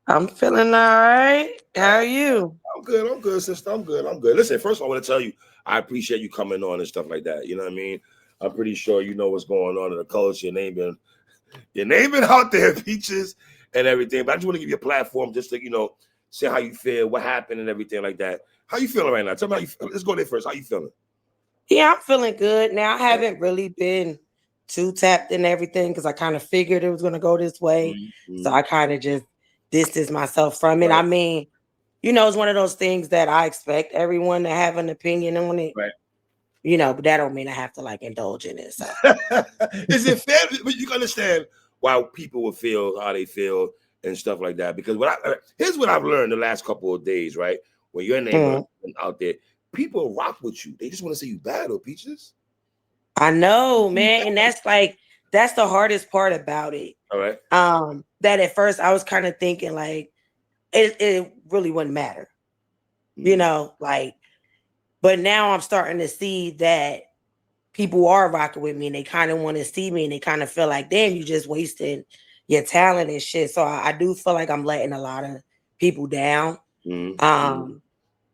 I'm feeling all right. How are you? I'm good. I'm good, sister. I'm good. I'm good. Listen, first of all, I want to tell you, I appreciate you coming on and stuff like that. You know what I mean? I'm pretty sure you know what's going on in the culture. Your name been out there, Peaches, and everything. But I just want to give you a platform just to, say how you feel, what happened, and everything like that. How you feeling right now? Tell me how you feel. Let's go there first. How you feeling? Yeah, I'm feeling good. Now, I haven't really been too tapped in everything because I kind of figured it was going to go this way. So Mm-hmm. I kind of just distanced myself from it. I Right. mean, it's one of those things that I expect everyone to have an opinion on it, Right. but that don't mean I have to like indulge in it. So, Is it fair? But you can understand why people will feel how they feel and stuff like that. Because here's what I've learned the last couple of days, right? When your name mm, is out there, people rock with you. They just want to see you battle, Peaches. I know, man. And that's the hardest part about it. All right. That at first I was kind of thinking like it really wouldn't matter, Mm, like, but now I'm starting to see that people are rocking with me and they kind of want to see me and they kind of feel like, damn, you just wasting your talent and shit. So I do feel like I'm letting a lot of people down. mm, mm, Um,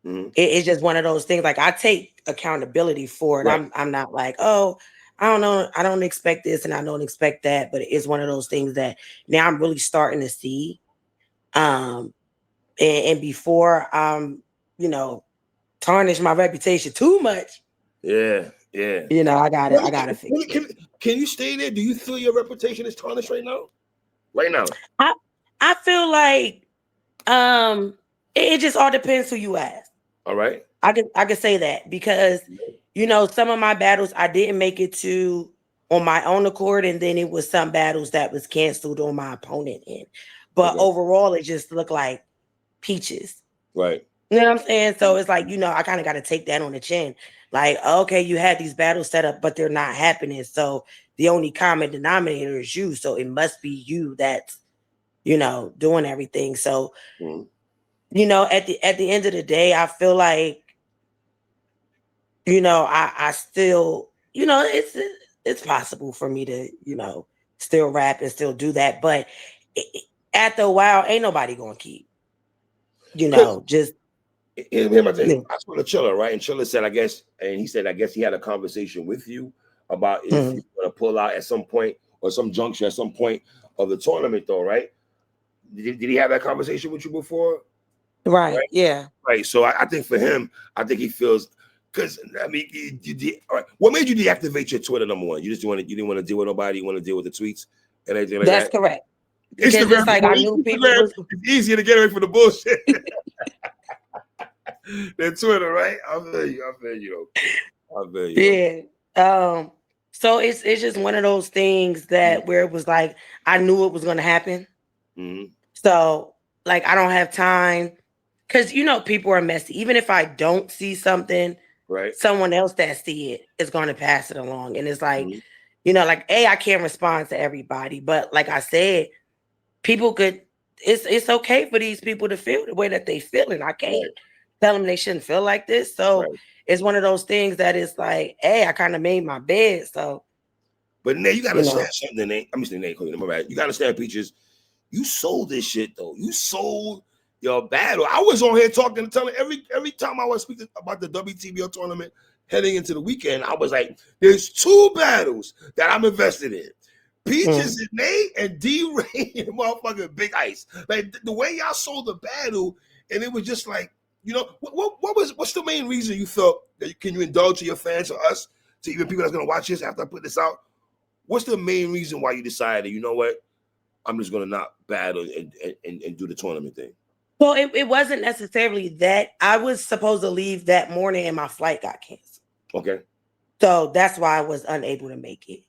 mm. it's just one of those things. Like I take accountability for it. Right. I'm not like, oh, I don't know, I don't expect this and I don't expect that. But it's one of those things that now I'm really starting to see. Um, and before you know, tarnish my reputation too much, Yeah. Yeah. I gotta fix Can, it. can, can you stay there? Do you feel your reputation is tarnished right now? Right now. I I feel like it just all depends who you ask. All right. I could say that because some of my battles I didn't make it to on my own accord, and then it was some battles that was canceled on my opponent end. But Okay. overall, it just looked like peaches. Right. You know what I'm saying? So it's like, I kind of got to take that on the chin. Like, okay, you had these battles set up, but they're not happening. So the only common denominator is you. So it must be you that's, doing everything. So, Mm. at the end of the day, I feel like, I still, it's possible for me to, still rap and still do that. But after a while, ain't nobody gonna keep, just Here's my thing. yeah. I spoke to Chilla, right? And Chilla said, he said, I guess he had a conversation with you about if Mhm. you want to pull out at some point or some juncture at some point of the tournament, though, right? Did he have that conversation with you before? Right. Right. Yeah. Right. So I think for him, I think he feels because I mean, all right. What made you deactivate your Twitter? Number one, you didn't want to deal with nobody. You want to deal with the tweets and everything like That's that. correct. Because Instagram it's is like more I knew people Instagram was is easier to get away from the bullshit than Twitter, right? I feel you. I feel you. I feel you. yeah. Um so it's just one of those things that where it was like I knew it was gonna happen. Mm-hmm. So like I don't have time because people are messy. Even if I don't see something, Right. someone else that see it is gonna pass it along. And it's like, Mm-hmm. like I can't respond to everybody. But like I said, people could it's okay for these people to feel the way that they feel, and I can't Right. tell them they shouldn't feel like this. So Right. it's one of those things that is like, hey, I kind of made my bed. So, But Nate, you gotta you understand know, something, Nate. I'm just saying, Nate, my bad. You gotta understand, Peaches. You sold this shit though. You sold your battle. I was on here talking, telling every time I was speaking about the WTBL tournament heading into the weekend, I was like, "There's two battles that I'm invested in: Peaches mm, and Nate and D Ray and motherfucking Big Ice." Like the way y'all sold the battle, and it was just like, what's the main reason you felt that can you indulge to your fans or us, to even people that's gonna watch this after I put this out? What's the main reason why you decided, you know what? I'm just gonna not battle and do the tournament thing. so it wasn't necessarily that I was supposed to leave that morning, and my flight got canceled. Okay. So that's why I was unable to make it.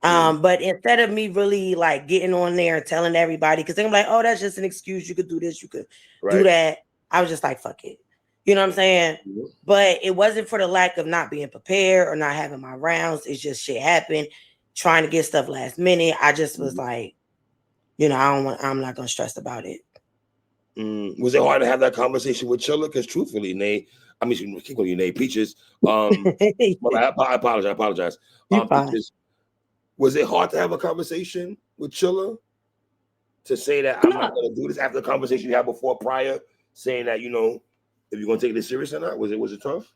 Mm, But instead of me really like getting on there and telling everybody, because they're like, oh, that's just an excuse. You could do this, you could do right. that. I was just like, fuck it. You know what I'm saying? Mhm. But it wasn't for the lack of not being prepared or not having my rounds. It's just shit happened. Trying to get stuff last minute. I just was Mhm. like, I'm not gonna stress about it. Was it hard to have that conversation with Chilla? Because truthfully, Nate, I mean, keep calling you Nate Peaches. Well, I apologize. I apologize. You fine. Peaches, was it hard to have a conversation with Chilla to say that I'm not No. going to do this after the conversation you had before prior, saying that if you're going to take this serious or not? Was it tough?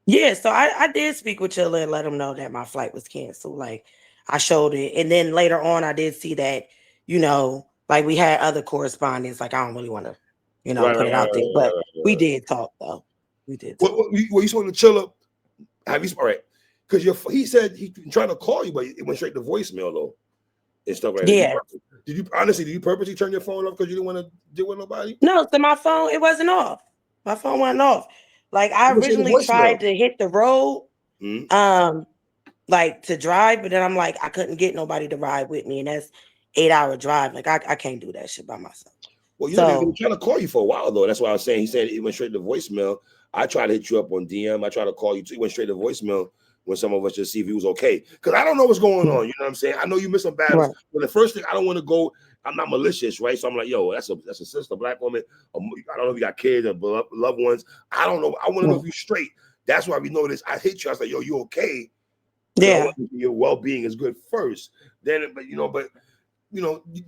Yeah, so I did speak with Chilla and let him know that my flight was canceled. Like I showed it. And then later on I did see that, like we had other correspondence. Like I don't really want to, Right, put right, it right, out there. right, But right, we right. did talk though. We did talk. What you spoke to Chilla? Have you all right? Because he said he trying to call you, but it went straight to voicemail though and stuff like that. Yeah. Did you purposely turn your phone off because you didn't want to deal with nobody? No, so my phone, it wasn't off. My phone wasn't off. Like I It went straight to originally voicemail. tried to hit the road, Mm-hmm. like to drive, but then I'm like, I couldn't get nobody to ride with me. And that's 8-hour drive. Like I can't do that shit by myself. Well, they've been So trying to call you for a while though. That's why I was saying. He said it went straight to voicemail. I tried to hit you up on DM. I tried to call you too. It went straight to voicemail when some of us just see if he was okay. Because I don't know what's going on. You know what I'm saying? I know you missed some battles. right. But the first thing, I don't want to go. I'm not malicious, right? So I'm like, yo, that's a sister, black woman. I don't know if you got kids or loved ones. I don't know. I want to know if you're straight. That's why we know this. I hit you. I was like, yo, you okay? Because I Yeah. want your well-being is good first. Then,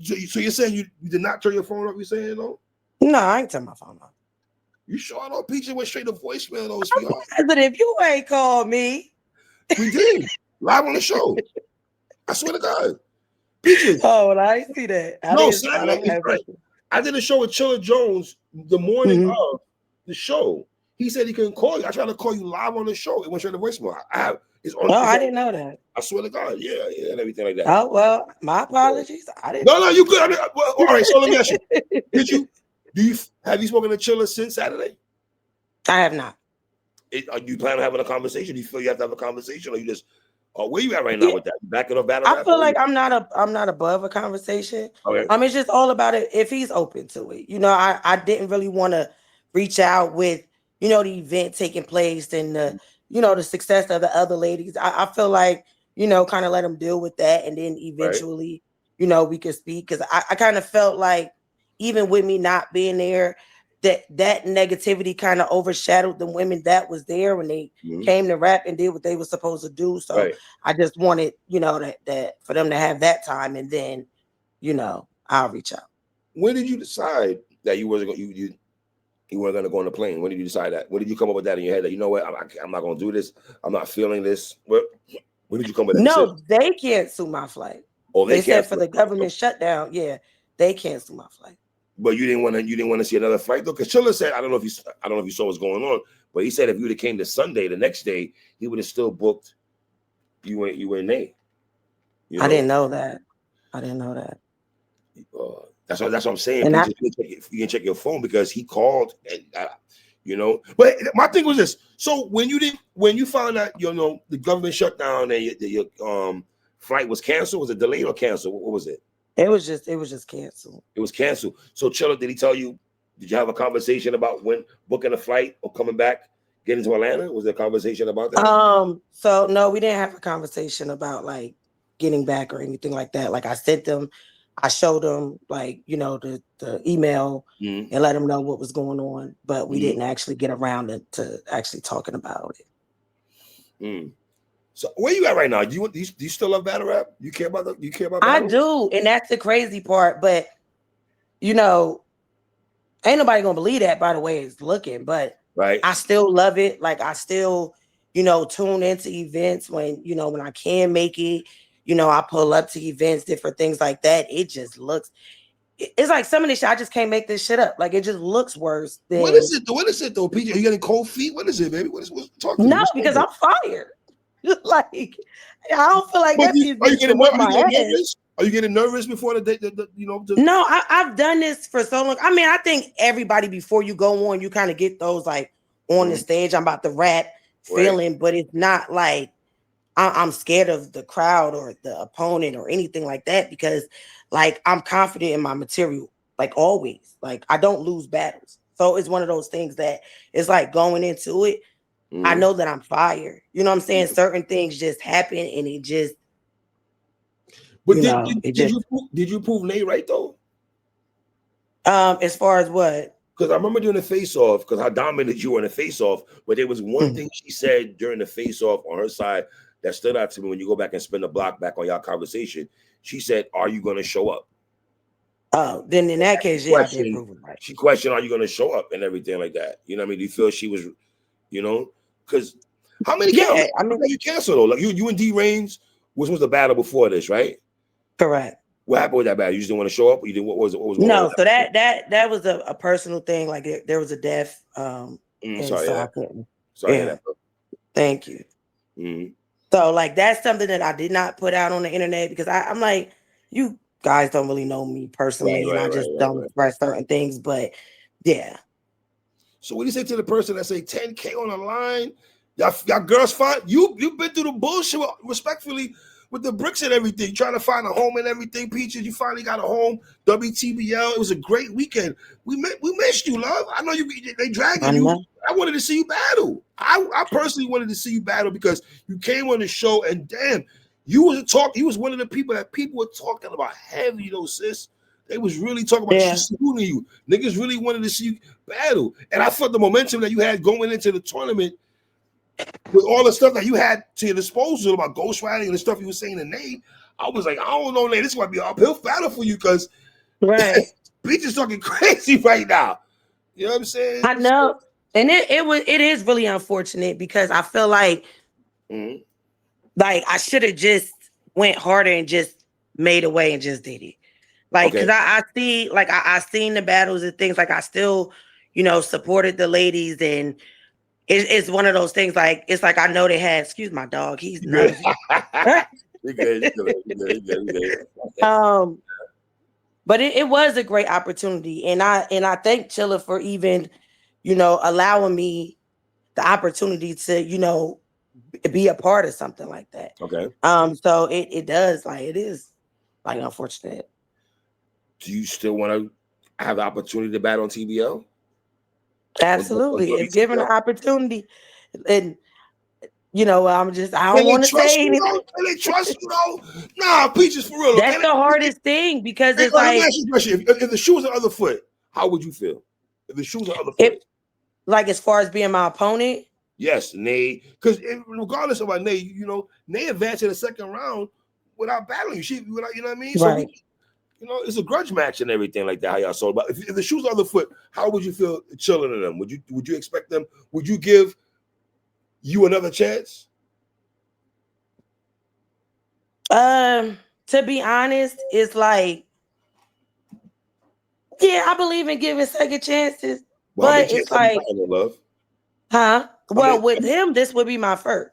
so you're saying you did not turn your phone off? You saying no? No, I ain't turn my phone off. You sure though? Peachez went straight to voicemail though, sweetheart. But if you ain't called me. We did. Live on the show. I swear to God. Peachez. Oh, well, I see that. No, I Saturday. don't have Right. I did a show with Chilla Jones the morning of the show. He said he couldn't call you. I tried to call you live on the show. It went straight to voicemail. I didn't know that. I swear to God. Yeah, and everything like that. Oh, well, my apologies. I didn't. No, you good. I mean, well, all right, so let me ask you. Have you spoken to Chilla since Saturday? I have not. Are you plan on having a conversation? Do you feel you have to have a conversation, or you just where you at right now with that? Back it up, battle I rap? feel like I'm not above a conversation. Okay. It's just all about it if he's open to it. I didn't really want to reach out with, the event taking place and the success of the other ladies. I feel like, kind of let him deal with that. And then eventually, we could speak. Cause I kind of felt like even with me not being there, that negativity kind of overshadowed the women that was there when they came to rap and did what they were supposed to do. So I just wanted, that for them to have that time, and then, I'll reach out. When did you decide that you wasn't going you weren't going to go on the plane? When did you decide that? When did you come up with that in your head that you know what, I'm not going to do this. I'm not feeling this. When did you come with that No, decision? they canceled my flight. Oh, They said for the government shutdown, they canceled my flight. But you didn't want to see another flight though, because Chilla said I don't know if you saw what's going on, but he said if you would have came to Sunday, the next day, he would have still booked you in Nate. I didn't know that. I didn't know that. That's what I'm saying. And You can check your phone because he called, and But my thing was this: so when you found out, the government shut down and your flight was canceled, was it delayed or canceled? What was it? It was just canceled. It was canceled. So Chilla, did he tell you? Did you have a conversation about when booking a flight or coming back, getting to Atlanta? Was there a conversation about that? So no, we didn't have a conversation about like getting back or anything like that. Like I showed them like, the email and let them know what was going on, but we didn't actually get around to actually talking about it. So where you at right now? Do you still love battle rap? You care about battle? I do, and that's the crazy part. But ain't nobody gonna believe that by the way it's looking. But I still love it. Like I still, tune into events when I can make it. I pull up to events, different things like that. It just looks. It's like some of this shit. I just can't make this shit up. Like it just looks worse. What is it though, Peachez? Are you getting cold feet? What is it, baby? What's talking? No, because I'm fired. Like I don't feel like are you getting nervous? Are you getting nervous before the day? No, I've done this for so long. I mean, I think everybody before you go on, you kind of get those like on the stage. I'm about to rap feeling, but it's not like I'm scared of the crowd or the opponent or anything like that because like I'm confident in my material, like always. Like I don't lose battles. So it's one of those things that it's like going into it. I know that I'm fired. You know what I'm saying? Certain things just happen and it just. But did you prove Nate right though? As far as what? Because I remember doing the face-off, because how dominant you were in the face-off, but there was one thing she said during the face-off on her side that stood out to me when you go back and spin the block back on y'all conversation. She said, "Are you going to show up?" Oh, then in that case, yeah, I did Question. prove it right. She questioned, "Are you going to show up and everything like that?" You know what I mean? Do you feel she was, because how many Yeah, I mean, you canceled though? Like you and D Reigns was the battle before this, right? correct. What happened with that battle? You just didn't want to show up? Or you didn't? What was it? What was going on with No, so that? that was a personal thing. Like there was a death, and Sorry to so hear I that. couldn't. Sorry to hear Yeah, that, bro. thank you. Mm-hmm. So like that's something that I did not put out on the internet because I'm like, you guys don't really know me Right, personally, and right, I right, just right, don't right. express certain things. But yeah, So what do you say to the person that say 10K on the line? Y'all girls find you've been through the bullshit respectfully with the bricks and everything, trying to find a home and everything. Peaches, you finally got a home. WTBL, it was a great weekend. We missed you, love. I know they I dragging you. know. I wanted to see you battle. I personally wanted to see you battle because you came on the show and damn, you was one of the people that people were talking about heavy though, sis. They was really talking about Yeah, saluting you. Niggas really wanted to see you battle. And I felt the momentum that you had going into the tournament with all the stuff that you had to your disposal about ghostwriting and the stuff you were saying to Nate. I was like, I don't know, Nate. This might be an uphill battle for you because right. Beach is talking crazy right now. You know what I'm saying? I know, and it is really unfortunate because I feel Mhm. like I should have just went harder and just made a way and just did it. Like, cause Okay. I see, like I seen the battles and things. Like I still, supported the ladies, and it's one of those things. Like it's like I know they had. Excuse my dog, he's You good. nosy. You good. You good. You good. You good. You good. um, but it was a great opportunity, and I thank Chilla for even, allowing me the opportunity to, be a part of something like that. Okay. So it does like it is like unfortunate. Do you still want to have the opportunity to battle on TBL? On Absolutely, if given WTBL? the opportunity, and I Can don't they want to trust say you anything. though? Can they trust you though? Nah, Peaches for real. That's Can the they, hardest thing because hey, it's let me ask like you a question. If the shoe was the other foot, how would you feel? If the shoe was the other if foot? like as far as being my opponent, Yes, Nay. Because regardless of our Nay, Nay advanced in the second round without battling you. You know what I mean? So right? it's a grudge match and everything like that. How y'all saw. But if the shoes on the foot, how would you feel chilling in them? Would you expect them? Would you give you another chance? To be honest, it's like yeah, I believe in giving second chances, Well, how many but it's chances have you like, gotten, love? huh? How many? Well, with him, this would be my first.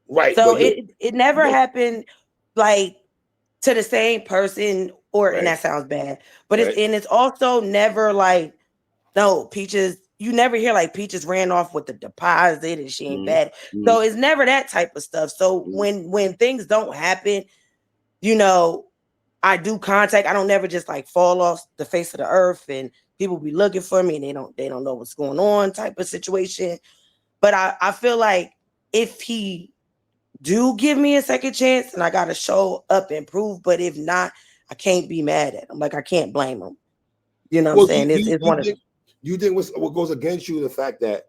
Right, So but it never happened like to the same person, and right, that sounds bad, but right. it's also never like no Peaches. You never hear like Peaches ran off with the deposit and she ain't Mm-hmm. bad. Mm-hmm. So it's never that type of stuff. So Mm-hmm. when things don't happen, you know, I do contact. I don't never just like fall off the face of the earth and people be looking for me and they don't know what's going on type of situation. But I feel like if he do give me a second chance and I gotta show up and prove, but if not, I can't be mad at him. Like I can't blame him. You know what I'm Well, saying? It's one of them. do you think what goes against you the fact that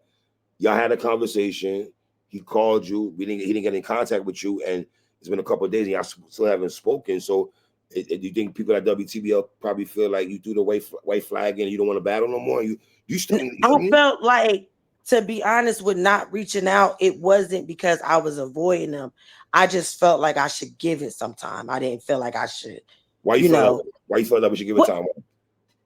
y'all had a conversation, he called you, he didn't get in contact with you, and it's been a couple of days and y'all still haven't spoken. So do you think people at WTBL probably feel like you threw the white flag and you don't want to battle no more? You still, you know I what I mean? felt like, to be honest, with not reaching out, it wasn't because I was avoiding them. I just felt like I should give it some time. I didn't feel like I should, Why you you feel that? know, Why you feel that we should give it what time?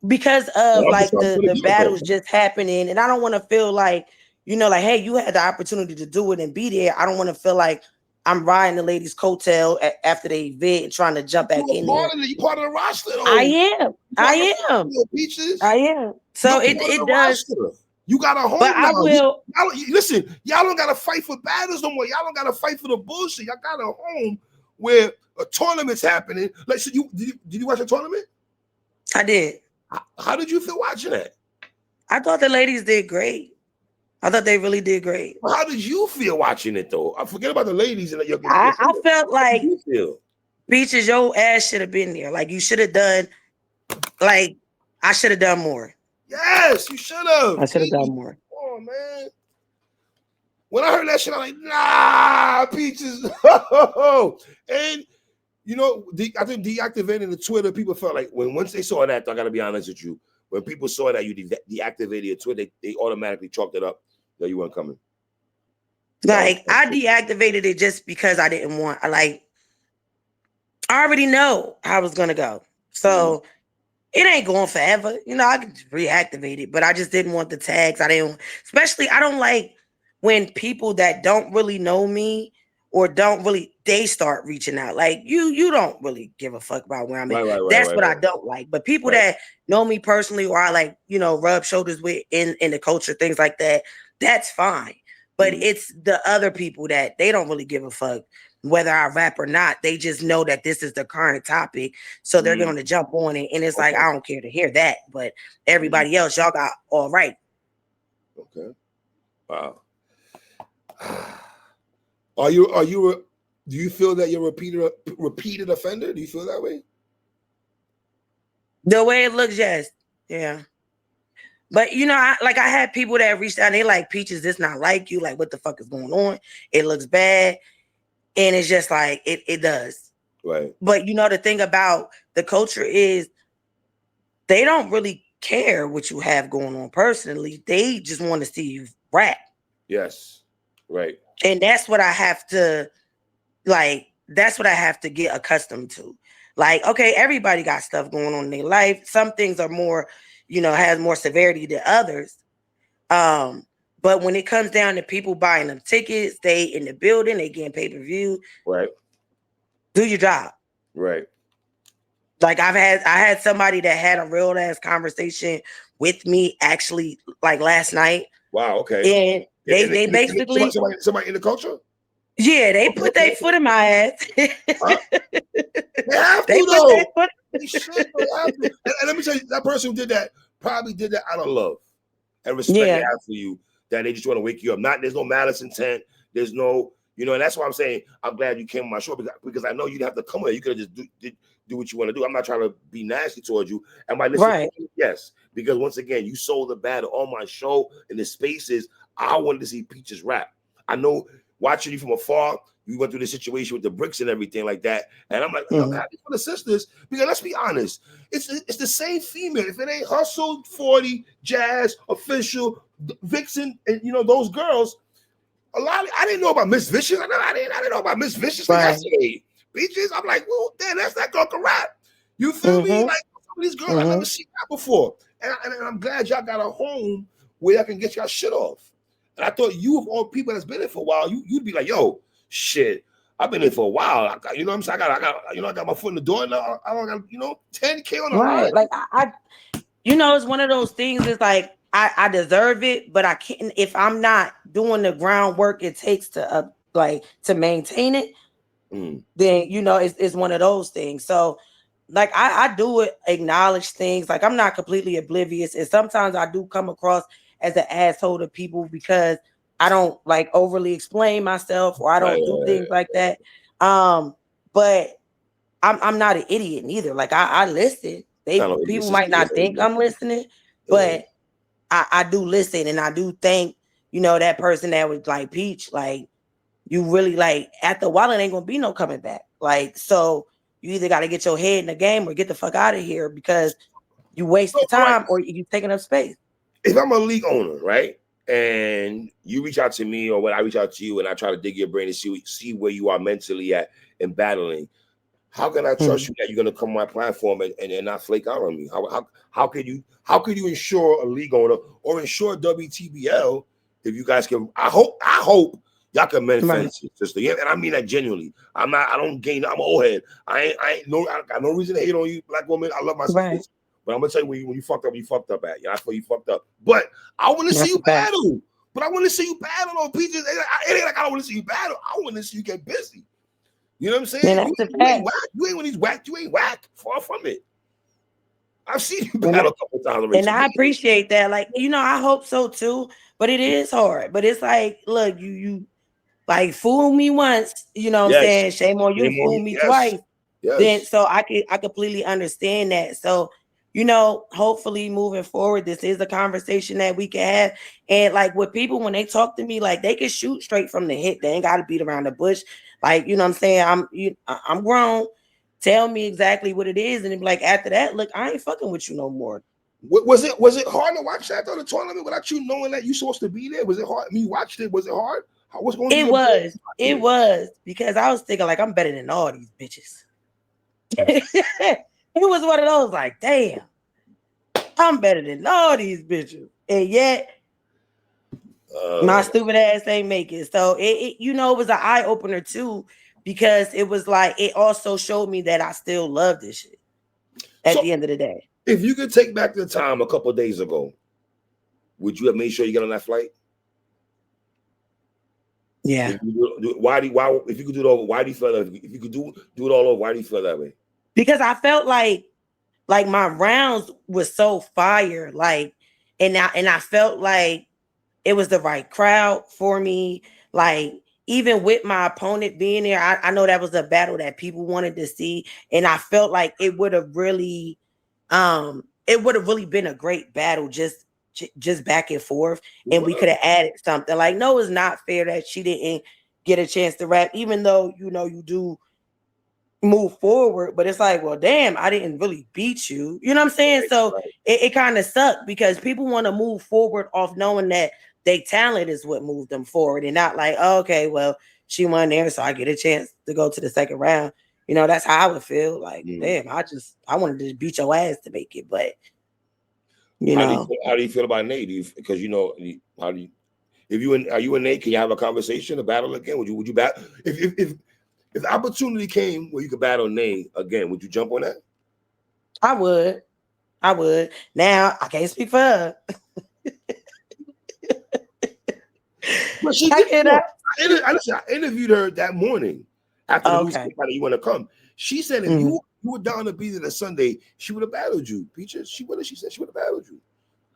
because Well, of like I'm the gonna the give it to battles him. just happening, and I don't want to feel like, like, hey, you had the opportunity to do it and be there. I don't want to feel like I'm riding the ladies' coattail after they event and trying to jump You back a in there. part of it. You part of the roster I though. am. You part of the I am. roster, Peaches. I am. You're So part it of it the does, roster. You got a but home I now. will. Listen, y'all don't gotta fight for battles no more. Y'all don't gotta fight for the bullshit. Y'all got a home where a tournament's happening. Like, so did you watch a tournament? I did. How did you feel watching that? I thought the ladies did great. I thought they really did great. How did you feel watching it though? I forget about the ladies and your I felt how did like you feel? Peaches, your ass should have been there. Like you should have done. Like I should have done more. Yes, you should have. I should have done more. Oh man. When I heard that shit, I'm like, nah, Peaches. And I think deactivating the Twitter, people felt like once they saw that, I got to be honest with you, when people saw that you deactivated your Twitter, they automatically chalked it up that you weren't coming. Like I deactivated it just because I didn't want. I already know how it was gonna go, so it ain't going forever. I can reactivate it, but I just didn't want the tags. Especially I don't like when people that don't really know me or they start reaching out. Like you don't really give a fuck about where I'm at. That's what I don't like. But people that know me personally or I rub shoulders with in the culture, things like that, that's fine. But it's the other people that they don't really give a fuck whether I rap or not. They just know that this is the current topic. So they're going to jump on it. And it's like, I don't care to hear that. But everybody else, y'all got all right. Okay. Wow. Do you feel that you're a repeated offender? Do you feel that way? The way it looks, yes. Yeah. But I had people that reached out and they like, Peachez, this not like you. Like, what the fuck is going on? It looks bad. And it's just like, it does. Right. But the thing about the culture is they don't really care what you have going on personally. They just want to see you rap. Yes. Right. And that's what I have to get accustomed to. Like, okay, everybody got stuff going on in their life. Some things are more, has more severity than others. But when it comes down to people buying them tickets, they in the building, they getting pay-per-view. Right. Do your job. Right. Like I had somebody that had a real ass conversation with me actually like last night. Wow. Okay. And they basically somebody in the culture. Yeah, they put their foot in my ass. Huh? They have to though. They should. They have to. And let me tell you, that person who did that probably did that out of love and respect they have for you. That they just want to wake you up. There's no malice intent. There's no, and that's why I'm saying I'm glad you came on my show because I know you'd have to come here. You could have just do what you want to do. I'm not trying to be nasty towards you. Am I listening? Right. Yes, because once again, you sold the battle on my show in the spaces. I wanted to see Peachez rap. I know watching you from afar, you went through the situation with the bricks and everything like that. And I'm like, I'm happy for the sisters because let's be honest, it's the same female. If it ain't Hustle, 40, Jazz, Official, Vixen, and those girls, I didn't know about Miss Vicious. I didn't know about Miss Vicious. Right. Peachez, I'm like, well, damn, that's that girl can rap. You feel me? Like some of these girls I've never seen that before. And I'm glad y'all got a home where y'all can get y'all shit off. And I thought you of all people that's been in for a while, you'd be like, yo, shit, I've been in for a while. You know what I'm saying? I got my foot in the door now. I got, 10K on the line. Like I it's one of those things. It's like I deserve it, but I can't if I'm not doing the groundwork it takes to maintain it. Then it's one of those things. So like I do acknowledge things. Like I'm not completely oblivious, and sometimes I do come across as an asshole to people because I don't like overly explain myself or I don't do things like that. But I'm not an idiot neither. Like I listen. People might not think I'm listening, but I do listen, and I do think that person that was like Peach, like you really like after a while it ain't gonna be no coming back. Like so you either got to get your head in the game or get the fuck out of here because you wasted time or you taking up space. If I'm a league owner, right, and you reach out to me or when I reach out to you and I try to dig your brain and see where you are mentally at in battling, how can I trust you that you're going to come on my platform and not flake out on me? How could you ensure a league owner or ensure WTBL if you guys can? I hope y'all can mend fences, sister. Yeah, and I mean that genuinely. I'm an old head. I got no reason to hate on you, black woman. I love my sisters. But I'm gonna tell you when you fucked up, you fucked up at. That's where you fucked up. But I want to see you battle. But I want to see you battle on Peachez. It ain't like I don't want to see you battle. I want to see you get busy. You know what I'm saying? You ain't whack. You ain't when he's whacked. You ain't whack. Far from it. I've seen you battle a couple times already. And I appreciate that. Like, I hope so too. But it is hard. But it's like, look, you like fool me once. You know what I'm saying? Shame on you. Fool me twice. Yes. Then so I completely understand that. So hopefully moving forward, this is a conversation that we can have. And like with people, when they talk to me, like they can shoot straight from the hip. They ain't got to beat around the bush. Like, you know what I'm saying? I'm grown. tell me exactly what it is, and then be like, after that, look, I ain't fucking with you no more. Was it hard to watch that on the tournament without you knowing that you supposed to be there? Was it hard? I mean, you watched it. Was it hard? What's going through It your brain? was. It was because I was thinking like I'm better than all these bitches. It was one of those like, damn, I'm better than all these bitches, and yet my stupid ass ain't make it. So it you know, it was an eye opener too, because it was like it also showed me that I still love this shit at the end of the day. If you could take back the time a couple of days ago, would you have made sure you get on that flight? Yeah. Why if you could do it over, why do you feel that? If you could do it all over, why do you feel that way? Because I felt like my rounds was so fire, like, and I felt like it was the right crowd for me. Like, even with my opponent being there, I know that was a battle that people wanted to see, and I felt like it would have really been a great battle, just back and forth, and we could have added something. Like, no, it's not fair that she didn't get a chance to rap, even though you do move forward, but it's like, well, damn, I didn't really beat you. You know what I'm saying? So it kind of sucked because people want to move forward off knowing that their talent is what moved them forward, and not like, oh, okay, well, she won there, so I get a chance to go to the second round. You know, that's how I would feel. Like, damn, I wanted to beat your ass to make it, but how do you feel about Nate? Because how do you? Are you and Nate? Can you have a conversation, a battle again? Would you battle if the opportunity came where you could battle Nate again? Would you jump on that? I would. Now I can't speak for her. But she did. I interviewed her that morning after the news came out that you want to come. She said if you were down to be there the Sunday, she would have battled you. Peachez. She said she would have battled you.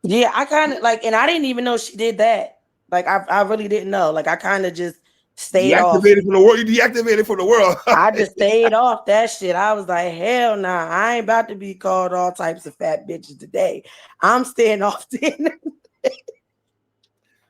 Yeah, I kind of like, and I didn't even know she did that. Like, I really didn't know. Like, I kind of just stayed off. From the world. You deactivated from the world. I just stayed off that shit. I was like, hell nah, I ain't about to be called all types of fat bitches today. I'm staying off dinner.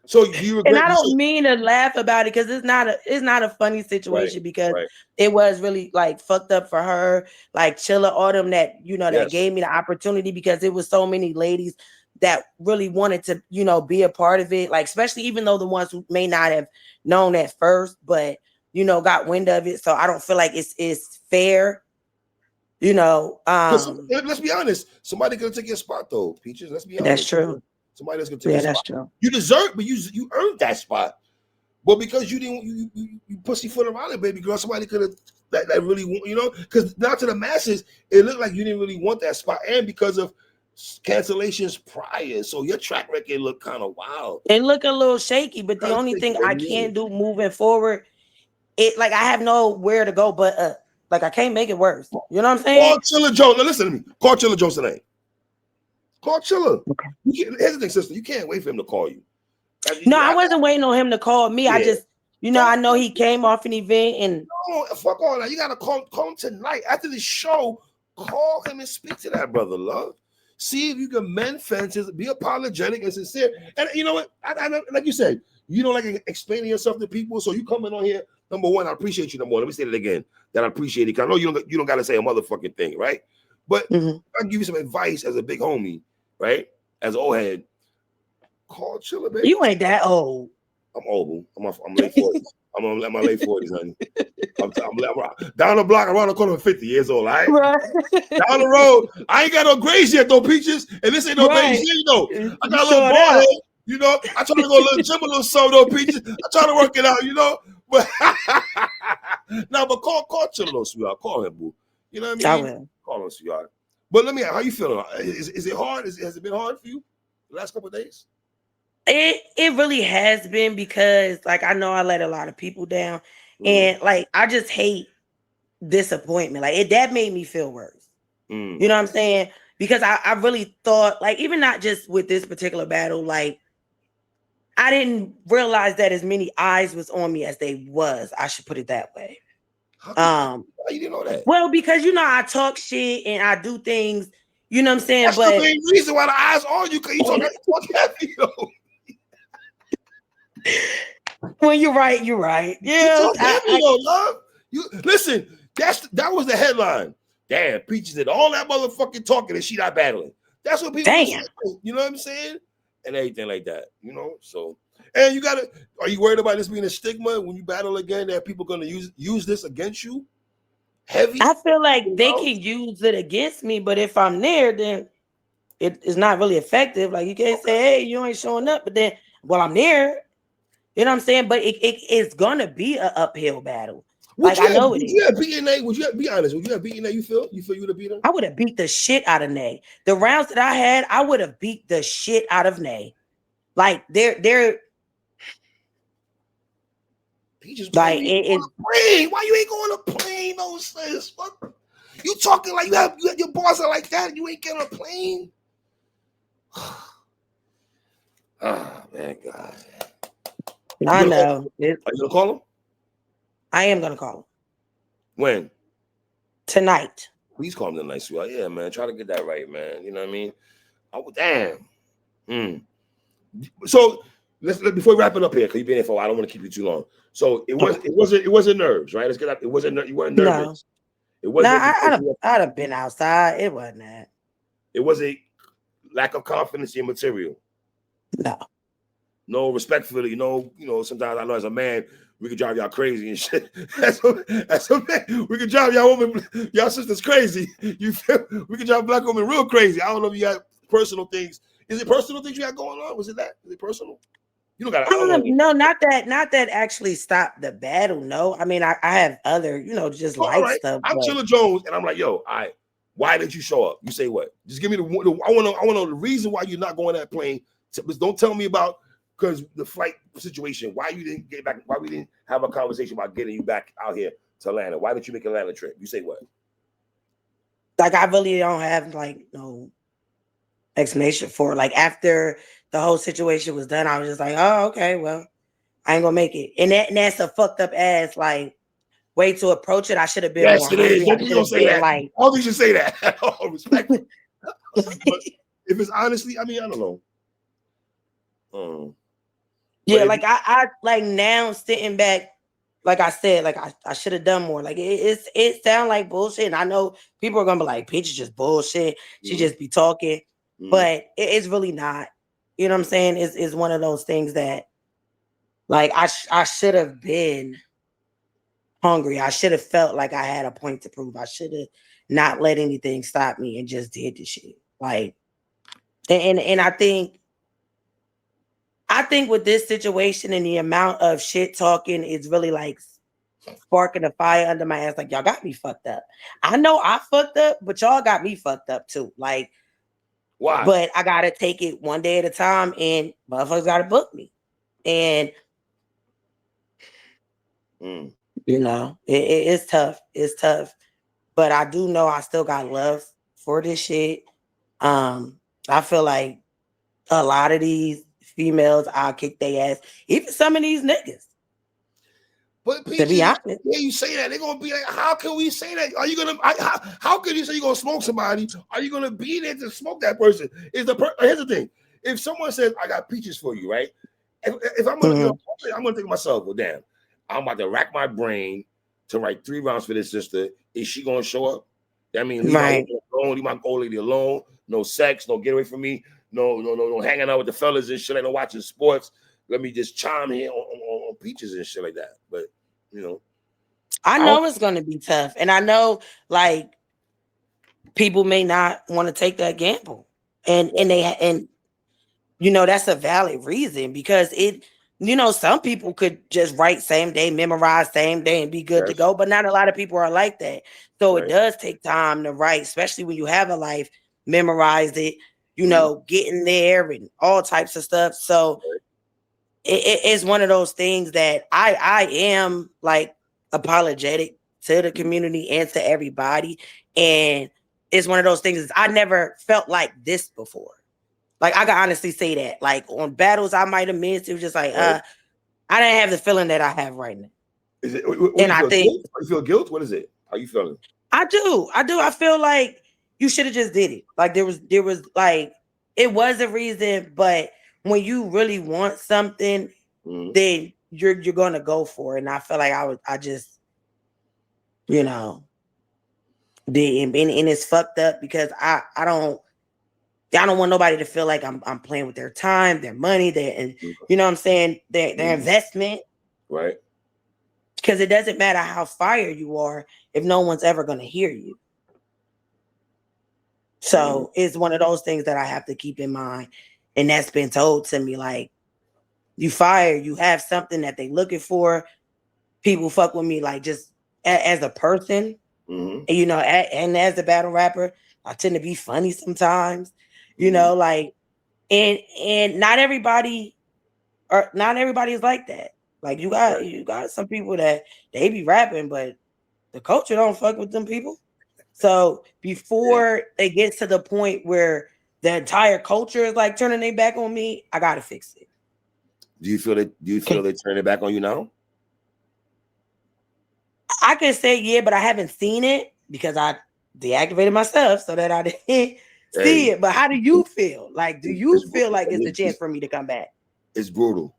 So you regret? And I don't mean to laugh about it because it's not a funny situation, because it was really like fucked up for her, like Chilla, all them that that gave me the opportunity, because it was so many ladies that really wanted to be a part of it, like, especially even though the ones who may not have known at first, but got wind of it. So I don't feel like it's fair. Let's be honest. Somebody gonna take your spot though, Peachez. Let's be honest. That's true. Somebody that's gonna take your spot. That's true. You deserve, but you earned that spot. But because you didn't, you pussyfoot around it, baby girl. Somebody could have that really want, because now to the masses, it looked like you didn't really want that spot, and because of cancellations prior, so your track record looked kind of wild. It looked a little shaky, but the only thing I can't do moving forward, I have nowhere to go but up. Like, I can't make it worse. You know what I'm saying? Call Chilla Jones. Now listen to me. Call Chilla Jones today. Call Chilla. Okay. Here's the thing, sister. You can't wait for him to call you. No, I wasn't waiting on him to call me. Yeah. I just, I know he came off an event and. No, fuck all that. You gotta call him tonight after the show. Call him and speak to that brother, love. See if you can mend fences, be apologetic and sincere. And you know what? I like you said, you don't like explaining yourself to people. So you coming on here. Number one, I appreciate you. Number one, let me say it again. That I appreciate it. Cause I know you don't got to say a motherfucking thing, right? But I give you some advice as a big homie, right? As an old head. Call Chilla, baby. You ain't that old. I'm old. I'm late 40s. I'm in my late 40s, honey. I'm down the block, around the corner, I'm 50 years old, all right? Down the road, I ain't got no grays yet, though, Peachez. And this ain't no Beijing, though. I got a little bald head, I try to go a little gym, a little something, though, Peachez. I try to work it out, But now, but call Chilla, sweetheart. Call him, boo. You know what I mean? I will. Call him, sweetheart. But let me ask, how you feeling? Is it hard? Has it been hard for you the last couple of days? It really has been, because I know I let a lot of people down, and I just hate disappointment. That made me feel worse. You know what I'm saying? Because I really thought, even not just with this particular battle, I didn't realize that as many eyes was on me as they was. I should put it that way. How you didn't know that? Well, because I talk shit and I do things. You know what I'm saying? That's the main reason why the eyes on you, because you talk heavy, though. When you're right. Yeah, love. You listen. That was the headline. damn, Peaches did all that motherfucking talking and she not battling. That's what people would say. Damn. You know what I'm saying? And everything like that, you know? So, and you gotta, are you worried about this being a stigma when you battle again that people gonna use this against you? Heavy? I feel like You they know? can use it against me, but if I'm there, then it is not really effective. Like you can't say, hey, you ain't showing up, but then well, I'm there. You know what I'm saying? But it's gonna be an uphill battle. Like I know it Would is. you have beaten A? Would you have, be honest? Would you have beaten A? You feel you would have beat her? I would have beat the shit out of Nay. The rounds that I had, I would have beat the shit out of Nay. Like they're Peaches, why you like ain't going to plane? Why you ain't going to plane? No sense. Fuck. You talking like you have your boss are like that and you ain't getting a plane? Ah, man, God. I know. Are you gonna call him? I am gonna call him. When? Tonight. Please call him tonight, sweetheart. Yeah, man. Try to get that right, man. You know what I mean? Oh, damn. So let's before we wrap it up here, because you've been here for a while. I don't want to keep you too long. So it wasn't nerves, right? Let's get up. You weren't nervous. No. It wasn't. I'd have been outside. It wasn't that. It was a lack of confidence in your material. No. No, respectfully, you know, sometimes I know as a man, we could drive y'all crazy and shit. As a man, we could drive y'all women, y'all sisters crazy. You feel? We could drive black women real crazy. I don't know if you got personal things. Is it personal things you got going on? Was it that? Is it personal? You don't got. I don't know. No, not that actually stopped the battle. No, I mean I have other, just All light right. stuff. I'm But Chilla Jones, and I'm like, yo, all right. Why didn't you show up? You say what? Just give me the I want to know the reason why you're not going that plane. Don't tell me about because the flight situation. Why you didn't get back? Why we didn't have a conversation about getting you back out here to Atlanta? Why didn't you make an Atlanta trip? You say what? like I really don't have like no explanation for it. Like after the whole situation was done, I was just like, oh, okay, well, I ain't gonna make it. And that's a fucked up ass like way to approach it. I should have been Yes, more it is. hungry. I Don't should you have say been that. like All you should say that. Oh, respect. But if it's honestly, I mean, I don't know. yeah, like I like now sitting back, like I said, like I should have done more. Like it sound like bullshit. And I know people are gonna be like, Peach is just bullshit. She just be talking, but it's really not. You know what I'm saying? It's one of those things that like I should have been hungry. I should have felt like I had a point to prove. I should have not let anything stop me and just did the shit. Like and I think with this situation and the amount of shit talking, it's really like sparking a fire under my ass. Like y'all got me fucked up. I know I fucked up, but y'all got me fucked up too. Like, why? but I gotta take it one day at a time, and motherfuckers gotta book me. And it's tough. It's tough. But I do know I still got love for this shit. I feel like a lot of these females, I'll kick their ass. Even some of these niggas. But To be Peaches, honest. yeah, you say that they're gonna be like, how can we say that? Are you gonna? How can you say you're gonna smoke somebody? Are you gonna be there to smoke that person? Here's the thing: if someone says, "I got peaches for you," right? If I'm gonna, I'm gonna think to myself, well, damn, I'm about to rack my brain to write 3 rounds for this sister. Is she gonna show up? That means leave my woman alone, leave my old lady alone. No sex, no get away from me. No hanging out with the fellas and shit. Like no watching sports. Let me just chime in on peaches and shit like that. But I know it's gonna be tough, and I know like people may not want to take that gamble, and that's a valid reason because some people could just write same day, memorize same day, and be good to go, but not a lot of people are like that. So it does take time to write, especially when you have a life, memorize it, getting there and all types of stuff. So it's one of those things that I am like apologetic to the community and to everybody. And it's one of those things I never felt like this before. Like I can honestly say that. Like on battles I might have missed, it was just like I didn't have the feeling that I have right now. Is it? And I think guilt? You feel guilt. What is it? How you feeling? I do. I feel like you should have just did it. Like there was like it was a reason, but when you really want something, then you're gonna go for it. And I feel like I just And it's fucked up because I don't want nobody to feel like I'm playing with their time, their money, and you know what I'm saying, their Mm-hmm. investment. Right. Because it doesn't matter how fire you are if no one's ever going to hear you. Mm-hmm. So it's one of those things that I have to keep in mind. And that's been told to me like, you fire, you have something that they looking for. People fuck with me like just as a person. Mm-hmm. And, and as a battle rapper, I tend to be funny sometimes, Mm-hmm. like, and not everybody is like that. Like Right. you got some people that they be rapping, but the culture don't fuck with them people. So Yeah. before it gets to the point where the entire culture is like turning their back on me, I gotta fix it. Do you feel that? Do you feel they turn it back on you now? I can say yeah, but I haven't seen it because I deactivated myself so that I didn't see Hey, it. But how do you feel? Like, do you feel like it's a chance it's, for me to come back? it's brutal.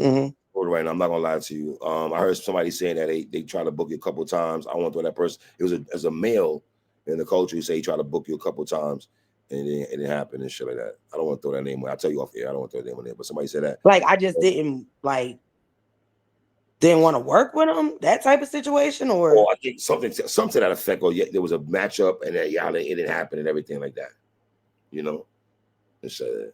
Mm-hmm. Brutal right now. I'm not gonna lie to you. I heard somebody saying that they tried to book you a couple of times. I won't throw that person. It was as a male in the culture who say he tried to book you a couple of times and it didn't happen and shit like that. I don't want to throw that name away. I'll tell you off air. I don't want to throw that name on there, but somebody said that. Like, I just didn't want to work with them, that type of situation, or Or I think something to that effect. Or yeah, there was a matchup and that yeah, it didn't happen and everything like that. You know, and so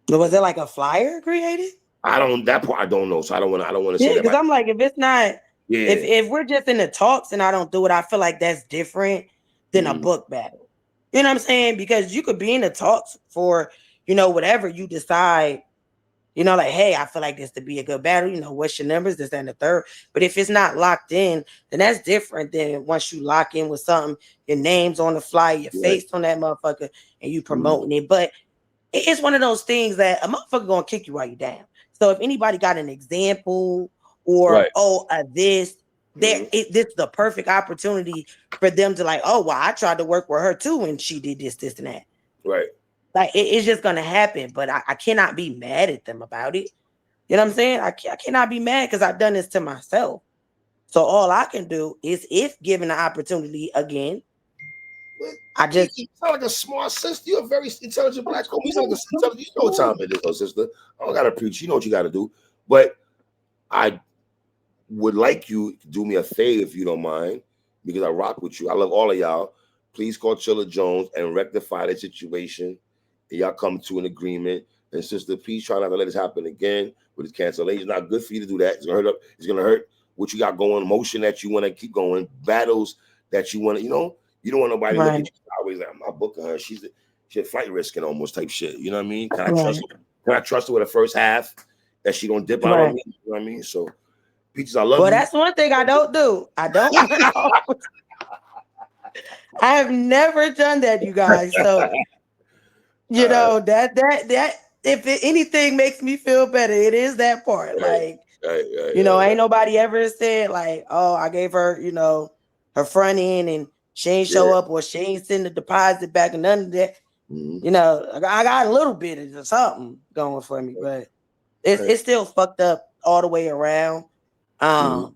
was it like a flyer created? I don't that part I don't know. So I don't want to say Yeah, that. because But I'm like, if it's not, yeah. if we're just in the talks and I don't do it, I feel like that's different than a Mm-hmm. book battle. You know what I'm saying? Because you could be in the talks for, whatever you decide, like, hey, I feel like this to be a good battle. What's your numbers? This, that, and the third. But if it's not locked in, then that's different than once you lock in with something, your name's on the fly, your Right. face on that motherfucker, and you Mm-hmm. promoting it. But it's one of those things that a motherfucker gonna kick you while you down. So if anybody got an example or Right. this, Mm-hmm. this is the perfect opportunity for them to like, oh well, I tried to work with her too, and she did this, and that. Right. Like it's just gonna happen, but I cannot be mad at them about it. You know what I'm saying? I cannot be mad because I've done this to myself. So all I can do is, if given the opportunity again, But I Kiki, just you sound like a smart sister. You're a very intelligent black woman. You sound like a intelligent. You know what time it is, though, sister. I don't gotta preach. You know what you gotta do. But I would like you to do me a favor if you don't mind, because I rock with you. I love all of y'all. Please call Chilla Jones and rectify the situation. And y'all come to an agreement. And sister, please try not to let this happen again with this cancellation. It's not good for you to do that. It's gonna hurt up. It's gonna hurt what you got going, motion that you want to keep going, battles that you want to, you don't want nobody to look at right, you sideways like I'm not booking her. She's flight risking almost type shit. You know what I mean? Can I trust right, her? Can I trust her with the first half that she gonna dip out on right. me? You know what I mean? So Peaches, I love Well, you. that's one thing I don't do. I don't run off. I have never done that, you guys. So uh, that if anything makes me feel better, it is that part. right, Like, right. ain't nobody ever said like, oh, I gave her, her front end and she ain't show Yeah. up or she ain't send the deposit back and none of that. Mm-hmm. I got a little bit of something going for me, but Right. it's still fucked up all the way around. Mm-hmm. Um,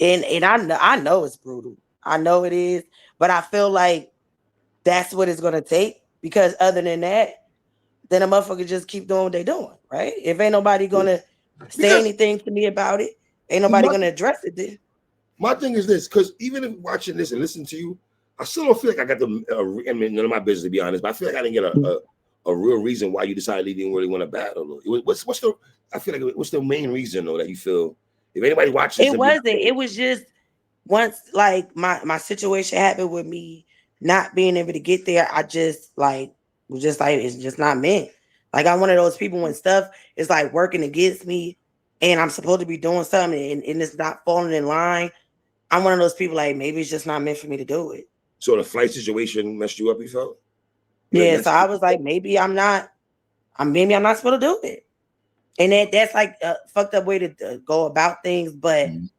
and I know it's brutal. I know it is, but I feel like that's what it's gonna take because other than that, then a motherfucker just keep doing what they doing, right? If ain't nobody gonna say Because anything to me about it, ain't nobody my, gonna address it then. my thing is this, because even if watching this and listening to you, I still don't feel like I got the, I mean, none of my business to be honest, but I feel like I didn't get a real reason why you decided you didn't really want to battle. What's the, I feel like, what's the main reason though that you feel, if anybody watches It and be, wasn't. It was just once like my situation happened with me not being able to get there, I just like was just like it's just not meant. Like I'm one of those people when stuff is like working against me and I'm supposed to be doing something and it's not falling in line. I'm one of those people like maybe it's just not meant for me to do it. so the flight situation messed you up, you felt? Like Yeah, so mentally? I was like, maybe I'm not supposed to do it. And that's like a fucked up way to go about things. But Mhm.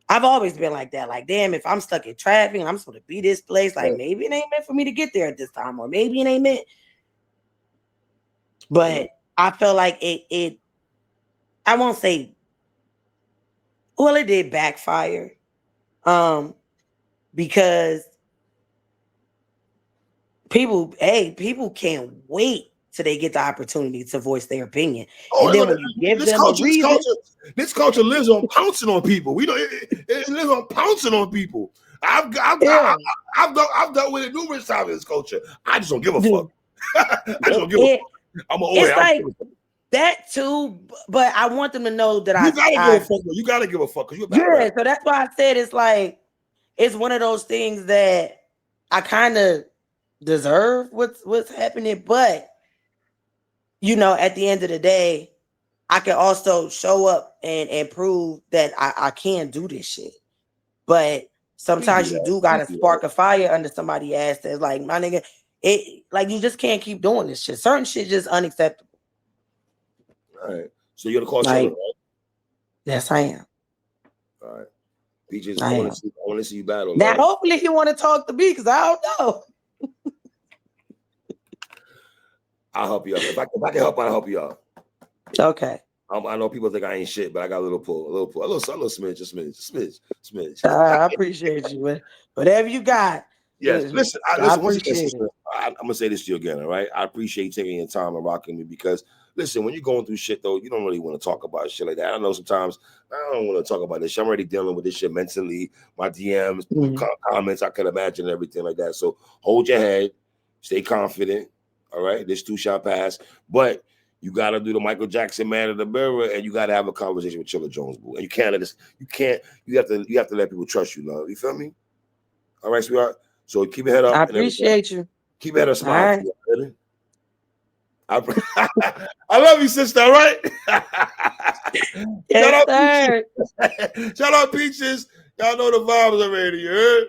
I've always been like that. Like, damn, if I'm stuck in traffic and I'm supposed to be this place, like Right. maybe it ain't meant for me to get there at this time, or maybe it ain't meant. Right. But I felt like I won't say, well, it did backfire. Um, because people can't wait till they get the opportunity to voice their opinion. Oh, And then when you give this them a culture, reason, this culture lives on pouncing on people. We don't. It lives on pouncing on people. yeah, I've dealt with it numerous times in this culture. I just don't give a fuck. dude, I just don't give a it, fuck. I'm an old it's head. I don't like give a fuck. that too. But I want them to know that You gotta give a I fuck. You gotta give a fuck because you're a bad yeah. rapper. So that's why I said it's like it's one of those things that I kind of deserve what's happening, but at the end of the day, I can also show up and prove that I can do this shit. But You do sometimes you that. do You gotta do that. spark a fire under somebody's ass that's like, my nigga, it like you just can't keep doing this shit. Certain shit just unacceptable. All right. So you're gonna call Chilla, Like, right? yes, I am. All right. Peachez, I am. I want to see you battle, Now, love. hopefully you want to talk to me because I don't know. I'll help you out. If I can help, I'll help you out. Okay. I know people think I ain't shit, but I got a little pull, a little smidge, a smidge. I appreciate you. Whatever you got. Yes. Listen, I once again, appreciate sister, it. I'm gonna say this to you again, all right? I appreciate you taking your time and rocking me because listen, when you're going through shit though, you don't really want to talk about shit like that. I know sometimes I don't want to talk about this shit. I'm already dealing with this shit mentally, my DMs, comments, I can imagine everything like that. So hold your head, stay confident. All right, this too shall pass. But you gotta do the Michael Jackson man of the mirror, and you gotta have a conversation with Chilla Jones, boo. And you can't let this, you have to let people trust you, love. You feel me? All right, sweetheart. So keep your head I up and everything. appreciate you. Keep your head up, All smile. right. Baby. I love you, sister. All right. Shout Yes, out sir. Peachez. Shout out Peachez. Y'all know the vibes already. You heard?